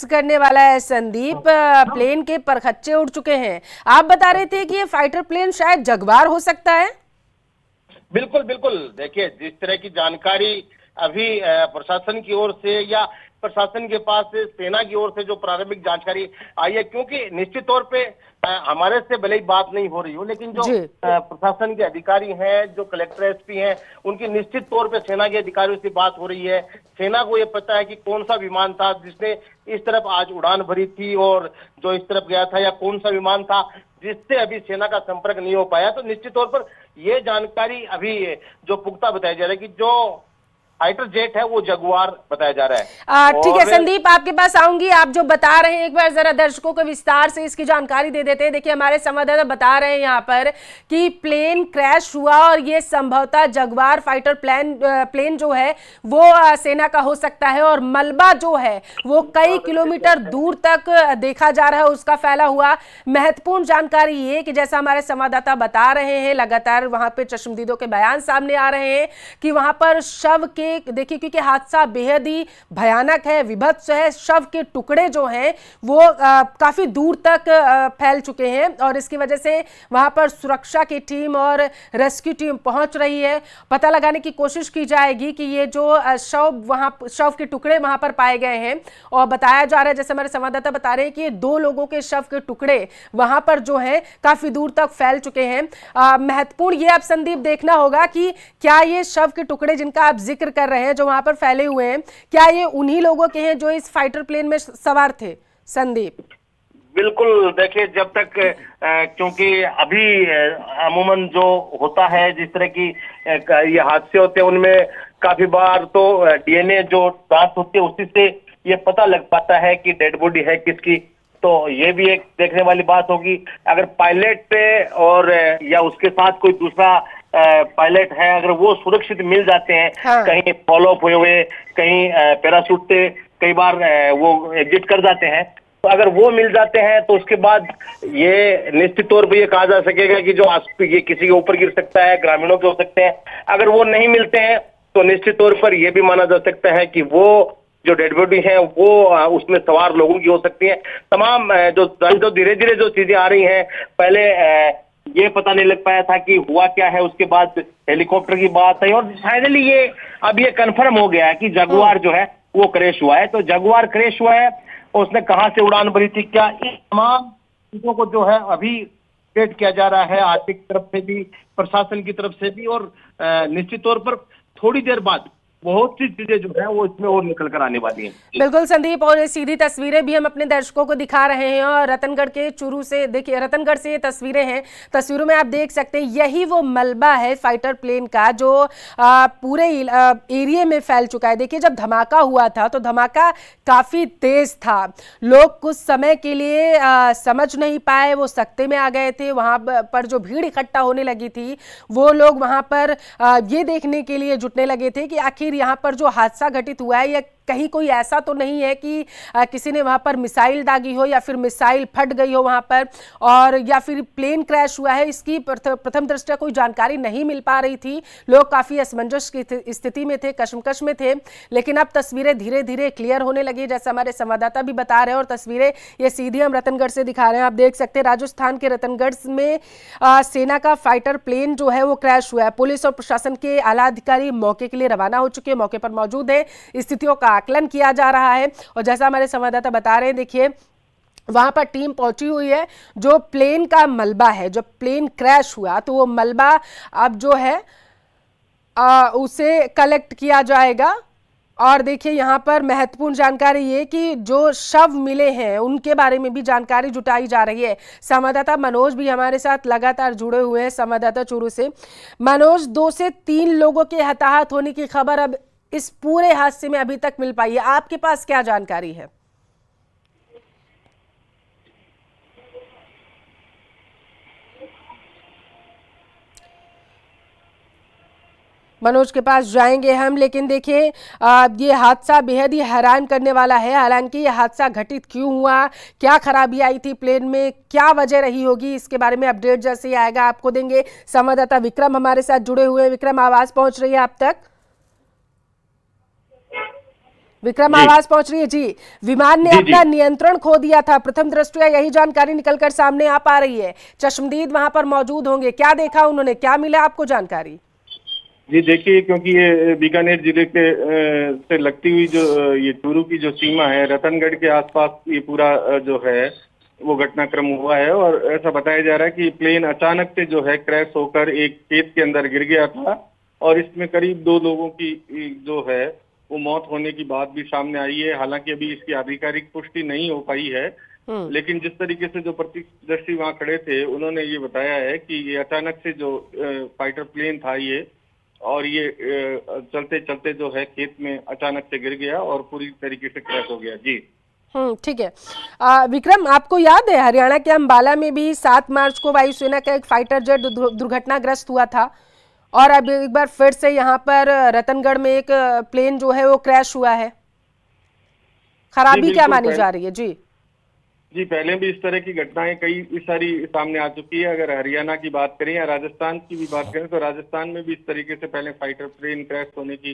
करने वाला है संदीप। प्लेन के परखच्चे उड़ चुके हैं। आप बता रहे थे कि ये फाइटर प्लेन शायद जगुआर हो सकता है। बिल्कुल बिल्कुल, देखिए जिस तरह की जानकारी अभी प्रशासन की ओर से या प्रशासन के पास से सेना की ओर से जो प्रारंभिक जानकारी आई है, क्योंकि निश्चित तौर पे हमारे से भले ही बात नहीं हो रही हो, लेकिन जो जी प्रशासन के अधिकारी हैं, जो कलेक्टर एसपी हैं, उनकी निश्चित तौर पे सेना के अधिकारियों से बात हो रही है। सेना को ये पता है कि कौन सा विमान था जिसने इस तरफ आज उड़ान भरी थी और जो इस तरफ गया था, या कौन सा विमान था जिससे अभी सेना का संपर्क नहीं हो पाया। तो निश्चित तौर पर ये जानकारी अभी जो पुख्ता बताया जा रहा है कि जो फाइटर जेट है वो जगुआर बताया जा रहा है। ठीक है और संदीप, आपके पास आऊंगी। आप जो बता रहे हैं एक बार जरा दर्शकों को विस्तार से इसकी जानकारी दे देते हैं। देखिए हमारे संवाददाता बता रहे हैं यहाँ पर कि प्लेन क्रैश हुआ और ये संभवतः जगुआर फाइटर प्लेन जो है वो सेना का हो सकता है, और मलबा जो है वो कई किलोमीटर दूर तक देखा जा रहा है उसका फैला हुआ। महत्वपूर्ण जानकारी ये कि जैसा हमारे संवाददाता बता रहे हैं, लगातार वहां पे चश्मदीदों के बयान सामने आ रहे हैं कि वहां पर शव के, देखिए क्योंकि हादसा बेहद ही भयानक है, विभत्स है, शव के टुकड़े जो हैं वो काफी दूर तक फैल चुके हैं, और इसकी वजह से वहां पर सुरक्षा की टीम और रेस्क्यू टीम पहुंच रही है। पता लगाने की कोशिश की जाएगी कि ये जो शव के टुकड़े वहां पर पाए गए हैं, और बताया जा रहा है, जैसे हमारे संवाददाता बता रहे हैं कि 2 लोगों के शव के टुकड़े वहां पर जो है काफी दूर तक फैल चुके हैं। महत्वपूर्ण ये अब संदीप देखना होगा कि क्या ये शव के टुकड़े जिनका आप जिक्र कर रहे हैं जो वहां पर फैले हुए हैं, क्या ये उन्हीं लोगों के हैं जो इस फाइटर प्लेन में सवार थे संदीप? बिल्कुल, देखिए जब तक क्योंकि अभी अमूमन जो होता है, जिस तरह की ये हादसे होते हैं उनमें काफी बार तो डीएनए जो जांच होती है उसी से ये पता लग पाता है कि डेड बॉडी है किसकी। तो ये भी एक देखने वाली बात होगी। अगर पायलट और या उसके साथ कोई दूसरा पायलट है, अगर वो सुरक्षित मिल जाते हैं, हाँ। कहीं फॉलो अप हुए हुए, कहीं पैराशूट से कई बार वो एग्जिट कर जाते हैं, तो अगर वो मिल जाते हैं तो उसके बाद ये निश्चित तौर पर ये कहा जा सकेगा कि जो ये किसी के ऊपर गिर सकता है, ग्रामीणों के हो सकते हैं। अगर वो नहीं मिलते हैं तो निश्चित तौर पर यह भी माना जा सकता है कि वो जो डेड बॉडी है वो उसमें सवार लोगों की हो सकती है। तमाम जो धीरे धीरे जो चीजें आ रही हैं, पहले ये पता नहीं लग पाया था कि हुआ क्या है, उसके बाद हेलीकॉप्टर की बात है, और फाइनली ये अब ये कंफर्म हो गया है कि जगुआर जो है वो क्रैश हुआ है। तो जगुआर क्रैश हुआ है, उसने कहां से उड़ान भरी थी, क्या, इस तमाम चीजों को जो है अभी अपडेट किया जा रहा है, आर्थिक तरफ से भी, प्रशासन की तरफ से भी, और निश्चित तौर पर थोड़ी देर बाद बहुत सी चीजें जो है वो इसमें और निकल कर आने वाली हैं। बिल्कुल संदीप, और ये सीधी तस्वीरें भी हम अपने दर्शकों को दिखा रहे हैं, और रतनगढ़ के चूरू से, देखिए रतनगढ़ से ये तस्वीरें हैं। तस्वीरों में आप देख सकते हैं यही वो मलबा है फाइटर प्लेन का जो पूरे एरिया में फैल चुका है। देखिए जब धमाका हुआ था तो धमाका काफी तेज था, लोग कुछ समय के लिए समझ नहीं पाए, वो सकते में आ गए थे। वहां पर जो भीड़ इकट्ठा होने लगी थी वो लोग वहां पर ये देखने के लिए जुटने लगे थे कि आखिर यहाँ पर जो हादसा घटित हुआ है या कहीं कोई ऐसा तो नहीं है कि किसी ने वहां पर मिसाइल दागी हो या फिर मिसाइल फट गई हो वहां पर, और या फिर प्लेन क्रैश हुआ है। इसकी प्रथम दृष्टया कोई जानकारी नहीं मिल पा रही थी। लोग काफी असमंजस की स्थिति में थे, कशमकश में थे, लेकिन अब तस्वीरें धीरे धीरे क्लियर होने लगी, जैसा हमारे संवाददाता भी बता रहे हैं। और तस्वीरें ये सीधी हम रतनगढ़ से दिखा रहे हैं। आप देख सकते हैं राजस्थान के रतनगढ़ में सेना का फाइटर प्लेन जो है वो क्रैश हुआ है। पुलिस और प्रशासन के आला अधिकारी मौके के लिए रवाना हो चुके हैं, मौके पर मौजूद है, स्थितियों का आकलन किया जा रहा है। और जैसा हमारे संवाददाता बता रहे हैं, देखिए वहां पर टीम पहुंची हुई है। जो प्लेन का मलबा है, जो प्लेन क्रैश हुआ तो वो मलबा अब जो है उसे कलेक्ट किया जाएगा। और देखिए यहाँ पर महत्वपूर्ण जानकारी ये कि जो शव मिले हैं उनके बारे में भी जानकारी जुटाई जा रही है। संवाददाता मनोज भी हमारे साथ लगातार जुड़े हुए हैं, संवाददाता चूरू से। मनोज, 2 से 3 लोगों के हताहत होने की खबर अब इस पूरे हादसे में अभी तक मिल पाई है, आपके पास क्या जानकारी है? मनोज के पास जाएंगे हम, लेकिन देखिए ये हादसा बेहद ही हैरान करने वाला है। हालांकि ये हादसा घटित क्यों हुआ, क्या खराबी आई थी प्लेन में, क्या वजह रही होगी, इसके बारे में अपडेट जैसे ही आएगा आपको देंगे। संवाददाता विक्रम हमारे साथ जुड़े हुए हैं। विक्रम, आवाज पहुंच रही है आप तक? विक्रम, जी आवाज पहुंच रही है जी। विमान ने जी जी अपना नियंत्रण खो दिया था, प्रथम दृष्टया यही जानकारी निकलकर सामने आ पा रही है। चश्मदीद वहां पर मौजूद होंगे, क्या देखा उन्होंने, क्या मिला आपको जानकारी? जी देखिए, क्योंकि ये बीकानेर जिले के से लगती हुई जो ये चूरू की जो सीमा है, रतनगढ़ के आसपास ये पूरा जो है वो घटनाक्रम हुआ है। और ऐसा बताया जा रहा है कि प्लेन अचानक से जो है क्रैश होकर एक खेत के अंदर गिर गया था और इसमें करीब 2 लोगों की जो है वो मौत होने की बात भी सामने आई है। हालांकि अभी इसकी आधिकारिक पुष्टि नहीं हो पाई है, हम्म। लेकिन जिस तरीके से जो प्रत्यक्षदर्शी वहां खड़े थे उन्होंने ये बताया है कि ये अचानक से जो फाइटर प्लेन था ये, और ये चलते चलते जो है खेत में अचानक से गिर गया और पूरी तरीके से क्रैश हो गया। जी ठीक है। विक्रम, आपको याद है हरियाणा के अंबाला में भी 7 मार्च को वायुसेना का एक फाइटर जेट दुर्घटनाग्रस्त हुआ था, और अब एक बार फिर से यहाँ पर रतनगढ़ में एक प्लेन जो है वो क्रैश हुआ है। जी खराबी क्या बिल्कुल। मानी जा रही है जी? जी पहले भी इस तरह की घटनाएं कई सारी सामने आ चुकी है। अगर हरियाणा की बात करें या राजस्थान की भी बात करें तो राजस्थान में भी इस तरीके से पहले फाइटर प्लेन क्रैश होने की